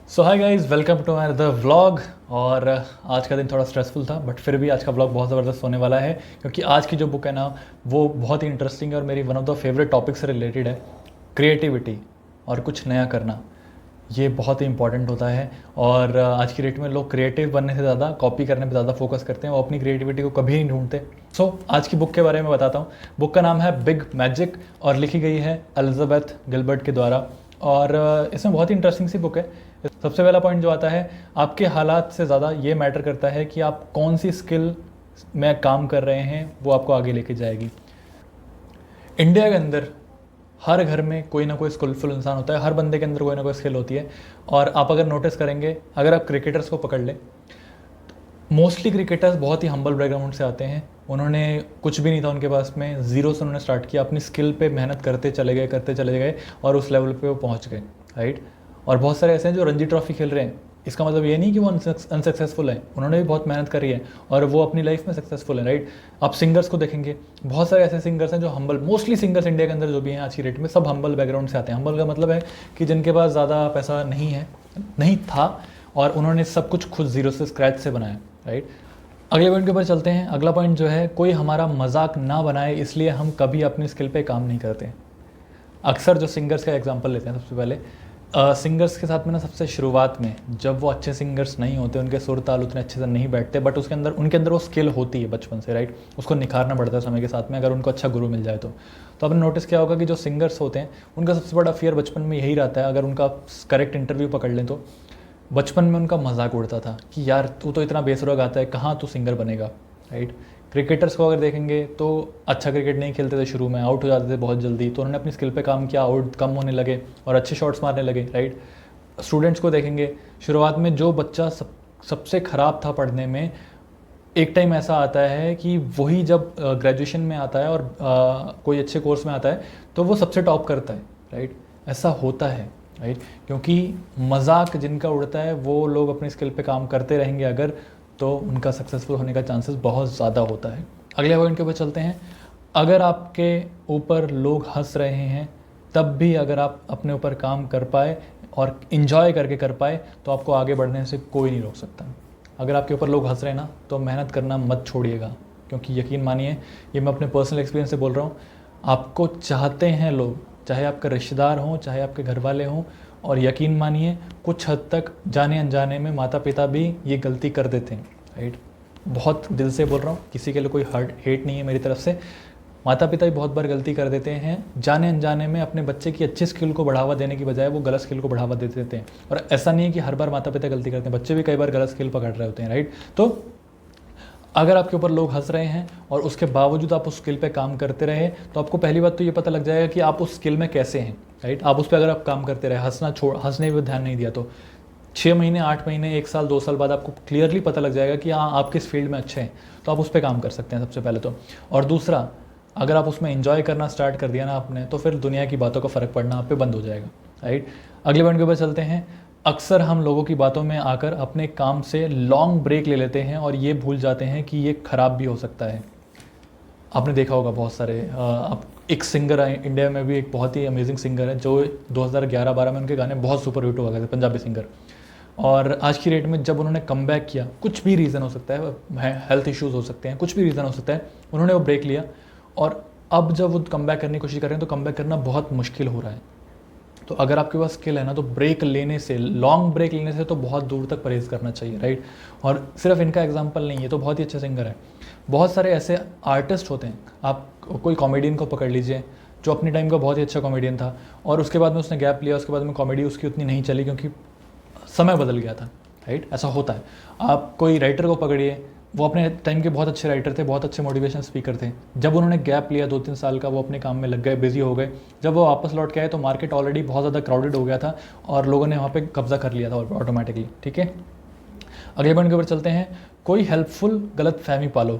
So hi guys, welcome to my the vlog. और आज का दिन थोड़ा स्ट्रेसफुल था, बट फिर भी आज का व्लॉग बहुत ज़बरदस्त होने वाला है, क्योंकि आज की जो बुक है ना वो बहुत ही इंटरेस्टिंग है और मेरी one of the favourite topic से रिलेटेड है। क्रिएटिविटी और कुछ नया करना, ये बहुत ही इंपॉर्टेंट होता है। और आज की डेट में लोग क्रिएटिव बनने से ज़्यादा कॉपी करने पर ज़्यादा फोकस करते हैं, वो अपनी क्रिएटिविटी को कभी नहीं ढूंढते। सो आज की बुक के बारे में बताता हूँ। बुक का नाम है बिग मैजिक और लिखी गई है एलिजाबेथ गिलबर्ट के द्वारा। और इसमें बहुत ही इंटरेस्टिंग सी बुक है। सबसे पहला पॉइंट जो आता है, आपके हालात से ज़्यादा ये मैटर करता है कि आप कौन सी स्किल में काम कर रहे हैं, वो आपको आगे लेके जाएगी। इंडिया के अंदर हर घर में कोई ना कोई स्किलफुल इंसान होता है, हर बंदे के अंदर कोई ना कोई स्किल होती है। और आप अगर नोटिस करेंगे, अगर आप क्रिकेटर्स को पकड़ लें, मोस्टली क्रिकेटर्स बहुत ही हम्बल बैकग्राउंड से आते हैं। उन्होंने कुछ भी नहीं था उनके पास में, ज़ीरो से उन्होंने स्टार्ट किया, अपनी स्किल पे मेहनत करते चले गए और उस लेवल पे वो पहुंच गए, राइट। और बहुत सारे ऐसे हैं जो रणजी ट्रॉफी खेल रहे हैं। इसका मतलब ये नहीं कि वो अनसक्सेसफुल है, उन्होंने भी बहुत मेहनत करी है और वो अपनी लाइफ में सक्सेसफुल है, राइट। आप सिंगर्स को देखेंगे, बहुत सारे ऐसे सिंगर्स हैं जो हम्बल, मोस्टली सिंगर्स इंडिया के अंदर जो भी हैं आज की डेट में, सब हम्बल बैकग्राउंड से आते हैं। हम्बल का मतलब है कि जिनके पास ज़्यादा पैसा नहीं था और उन्होंने सब कुछ खुद ज़ीरो से स्क्रैच से बनाया, राइट। अगले पॉइंट के ऊपर चलते हैं। अगला पॉइंट जो है, कोई हमारा मजाक ना बनाए इसलिए हम कभी अपनी स्किल पे काम नहीं करते। अक्सर जो सिंगर्स का एग्जांपल लेते हैं, सबसे पहले सिंगर्स के साथ में ना, सबसे शुरुआत में जब वो अच्छे सिंगर्स नहीं होते, उनके सुर ताल उतने अच्छे से नहीं बैठते, बट उनके अंदर वो स्किल होती है बचपन से, राइट। उसको निखारना पड़ता है समय के साथ में, अगर उनको अच्छा गुरु मिल जाए तो आपने नोटिस किया होगा कि जो सिंगर्स होते हैं उनका सबसे बड़ा फियर बचपन में यही रहता है। अगर उनका करेक्ट इंटरव्यू पकड़ लें तो बचपन में उनका मजाक उड़ता था कि यार तू तो इतना बेसुरा गाता है, कहाँ तू सिंगर बनेगा, राइट। क्रिकेटर्स को अगर देखेंगे तो अच्छा क्रिकेट नहीं खेलते थे, शुरू में आउट हो जाते थे बहुत जल्दी, तो उन्होंने अपनी स्किल पे काम किया, आउट कम होने लगे और अच्छे शॉट्स मारने लगे, राइट। स्टूडेंट्स को देखेंगे, शुरुआत में जो बच्चा सबसे ख़राब था पढ़ने में, एक टाइम ऐसा आता है कि वही जब ग्रेजुएशन में आता है और कोई अच्छे कोर्स में आता है तो वो सबसे टॉप करता है, राइट। ऐसा होता है, राइट, क्योंकि मजाक जिनका उड़ता है वो लोग अपनी स्किल पे काम करते रहेंगे अगर, तो उनका सक्सेसफुल होने का चांसेस बहुत ज़्यादा होता है। अगले पॉइंट के ऊपर चलते हैं। अगर आपके ऊपर लोग हंस रहे हैं, तब भी अगर आप अपने ऊपर काम कर पाए और इन्जॉय करके कर पाए तो आपको आगे बढ़ने से कोई नहीं रोक सकता। अगर आपके ऊपर लोग हंस रहे हैं ना, तो मेहनत करना मत छोड़िएगा, क्योंकि यकीन मानिए, ये मैं अपने पर्सनल एक्सपीरियंस से बोल रहा हूँ, आपको चाहते हैं लोग, चाहे आपके रिश्तेदार हों, चाहे आपके घर वाले हों। और यकीन मानिए, कुछ हद तक जाने अनजाने में माता पिता भी ये गलती कर देते हैं, राइट। बहुत दिल से बोल रहा हूँ, किसी के लिए कोई हेट नहीं है मेरी तरफ से। माता पिता भी बहुत बार गलती कर देते हैं, जाने अनजाने में अपने बच्चे की अच्छी स्किल को बढ़ावा देने की बजाय वो गलत स्किल को बढ़ावा दे देते हैं। और ऐसा नहीं है कि हर बार माता पिता गलती करते हैं, बच्चे भी कई बार गलत स्किल पकड़ रहे होते हैं, राइट। तो अगर आपके ऊपर लोग हंस रहे हैं और उसके बावजूद आप उस स्किल पे काम करते रहे, तो आपको पहली बात तो ये पता लग जाएगा कि आप उस स्किल में कैसे हैं, राइट। आप उस पर अगर आप काम करते रहे, हंसने पर ध्यान नहीं दिया, तो 6 महीने, 8 महीने, 1 साल, 2 साल बाद आपको क्लियरली पता लग जाएगा कि हाँ, आप किस फील्ड में अच्छे हैं, तो आप उस पर काम कर सकते हैं सबसे पहले तो। और दूसरा, अगर आप उसमें एंजॉय करना स्टार्ट कर दिया ना आपने, तो फिर दुनिया की बातों का फ़र्क पड़ना आप पे बंद हो जाएगा, राइट। अगले पॉइंट के ऊपर चलते हैं। अक्सर हम लोगों की बातों में आकर अपने काम से लॉन्ग ब्रेक ले लेते हैं और ये भूल जाते हैं कि ये ख़राब भी हो सकता है। आपने देखा होगा बहुत सारे, आप एक सिंगर है इंडिया में भी, एक बहुत ही अमेजिंग सिंगर है जो 2011-12 में उनके गाने बहुत सुपर हिट हो गए थे, पंजाबी सिंगर। और आज की डेट में जब उन्होंने कम बैक किया, कुछ भी रीज़न हो सकता है, हेल्थ इश्यूज़ हो सकते हैं, कुछ भी रीज़न हो सकता है, उन्होंने वो ब्रेक लिया और अब जब वो कम बैक करने की कोशिश कर रहे हैं तो कम बैक करना बहुत मुश्किल हो रहा है। तो अगर आपके पास स्किल है ना, तो ब्रेक लेने से, लॉन्ग ब्रेक लेने से तो बहुत दूर तक परहेज़ करना चाहिए, राइट। और सिर्फ इनका एग्जांपल नहीं है, तो बहुत ही अच्छे सिंगर है। बहुत सारे ऐसे आर्टिस्ट होते हैं, आप कोई कॉमेडियन को पकड़ लीजिए जो अपने टाइम का बहुत ही अच्छा कॉमेडियन था और उसके बाद में उसने गैप लिया, उसके बाद में कॉमेडी उसकी उतनी नहीं चली क्योंकि समय बदल गया था, राइट। ऐसा होता है। आप कोई राइटर को पकड़िए, वो अपने टाइम के बहुत अच्छे राइटर थे, बहुत अच्छे मोटिवेशन स्पीकर थे। जब उन्होंने गैप लिया 2-3 साल का, वो अपने काम में लग गए, बिजी हो गए। जब वो वापस लौट के आए तो मार्केट ऑलरेडी बहुत ज़्यादा क्राउडेड हो गया था और लोगों ने वहाँ पे कब्जा कर लिया था ऑटोमेटिकली, ठीक है। अगले पॉइंट के ऊपर चलते हैं। कोई हेल्पफुल गलत फहमी पालो,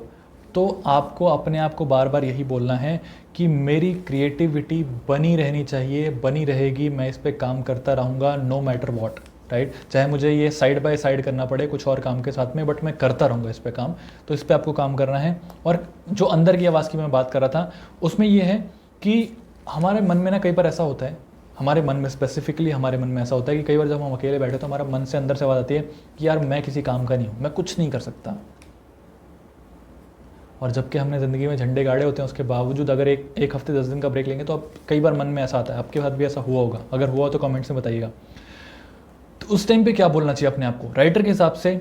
तो आपको अपने आप को बार बार यही बोलना है कि मेरी क्रिएटिविटी बनी रहनी चाहिए, बनी रहेगी, मैं इस पर काम करता रहूँगा, नो मैटर वॉट, राइट। चाहे मुझे ये साइड बाय साइड करना पड़े कुछ और काम के साथ में, बट मैं करता रहूँगा इस पे काम। तो इस पे आपको काम करना है। और जो अंदर की आवाज़ की मैं बात कर रहा था, उसमें ये है कि हमारे मन में ना कई बार ऐसा होता है, हमारे मन में स्पेसिफिकली हमारे मन में ऐसा होता है कि कई बार जब हम अकेले बैठे तो हमारा मन से अंदर से आवाज़ आती है कि यार मैं किसी काम का नहीं हूँ, मैं कुछ नहीं कर सकता। और जबकि हमने ज़िंदगी में झंडे गाड़े होते हैं, उसके बावजूद अगर एक हफ्ते 10 दिन का ब्रेक लेंगे तो अब कई बार मन में ऐसा आता है। आपके साथ भी ऐसा हुआ होगा, अगर हुआ तो कमेंट्स में बताइएगा। तो उस टाइम पे क्या बोलना चाहिए अपने आप को? राइटर के हिसाब से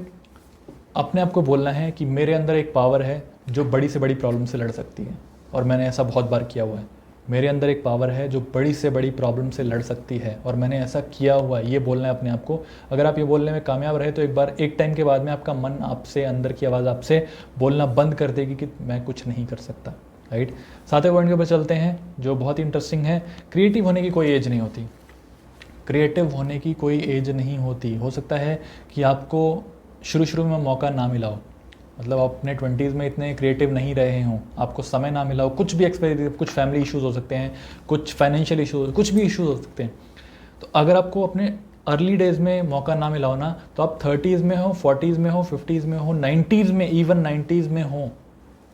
अपने आप को बोलना है कि मेरे अंदर एक पावर है जो बड़ी से बड़ी प्रॉब्लम से लड़ सकती है, और मैंने ऐसा बहुत बार किया हुआ है। मेरे अंदर एक पावर है जो बड़ी से बड़ी प्रॉब्लम से लड़ सकती है, और मैंने ऐसा किया हुआ है। ये बोलना है अपने आप को। अगर आप ये बोलने में कामयाब रहे तो एक टाइम के बाद में आपका मन आपसे, अंदर की आवाज़ आपसे बोलना बंद कर देगी कि मैं कुछ नहीं कर सकता। राइट। 7वें पॉइंट के ऊपर चलते हैं जो बहुत ही इंटरेस्टिंग है। क्रिएटिव होने की कोई एज नहीं होती। क्रिएटिव होने की कोई एज नहीं होती। हो सकता है कि आपको शुरू में मौका ना मिला हो, मतलब आप अपने 20s में इतने क्रिएटिव नहीं रहे हों, आपको समय ना मिला हो, कुछ भी एक्सपीरियंस, कुछ फैमिली इश्यूज़ हो सकते हैं, कुछ फाइनेंशियल इश्यूज, कुछ भी इश्यूज हो सकते हैं। तो अगर आपको अपने अर्ली डेज़ में मौका ना मिला हो ना, तो आप 30s में हो, 40s में हो, 50s में हो, 90s में, इवन 90s में हो,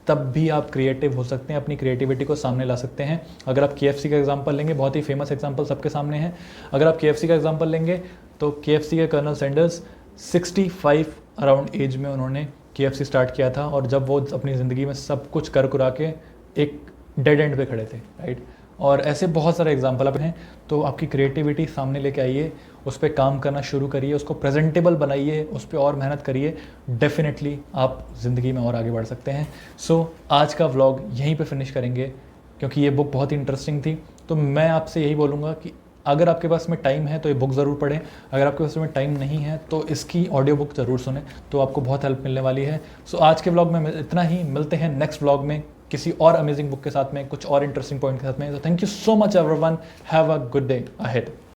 तब भी आप क्रिएटिव हो सकते हैं, अपनी क्रिएटिविटी को सामने ला सकते हैं। अगर आप KFC का एग्जांपल लेंगे, बहुत ही फेमस एग्जांपल सबके सामने है। अगर आप KFC का एग्जांपल लेंगे तो KFC के कर्नल सैंडर्स 65 अराउंड एज में उन्होंने KFC स्टार्ट किया था, और जब वो अपनी ज़िंदगी में सब कुछ कर कुरा के एक डेड एंड पे खड़े थे। राइट। और ऐसे बहुत सारे एग्जांपल अब हैं। तो आपकी क्रिएटिविटी सामने लेके आइए, उस पर काम करना शुरू करिए, उसको प्रेजेंटेबल बनाइए, उस पर और मेहनत करिए। डेफिनेटली आप ज़िंदगी में और आगे बढ़ सकते हैं। सो आज का व्लॉग यहीं पे फिनिश करेंगे, क्योंकि ये बुक बहुत ही इंटरेस्टिंग थी। तो मैं आपसे यही बोलूँगा कि अगर आपके पास में टाइम है तो ये बुक ज़रूर पढ़ें। अगर आपके पास में टाइम नहीं है तो इसकी ऑडियो बुक ज़रूर सुनें, तो आपको बहुत हेल्प मिलने वाली है। सो आज के व्लॉग में इतना ही। मिलते हैं नेक्स्ट व्लॉग में किसी और अमेजिंग बुक के साथ में, कुछ और इंटरेस्टिंग पॉइंट के साथ में। तो thank you so much everyone, have a good day ahead.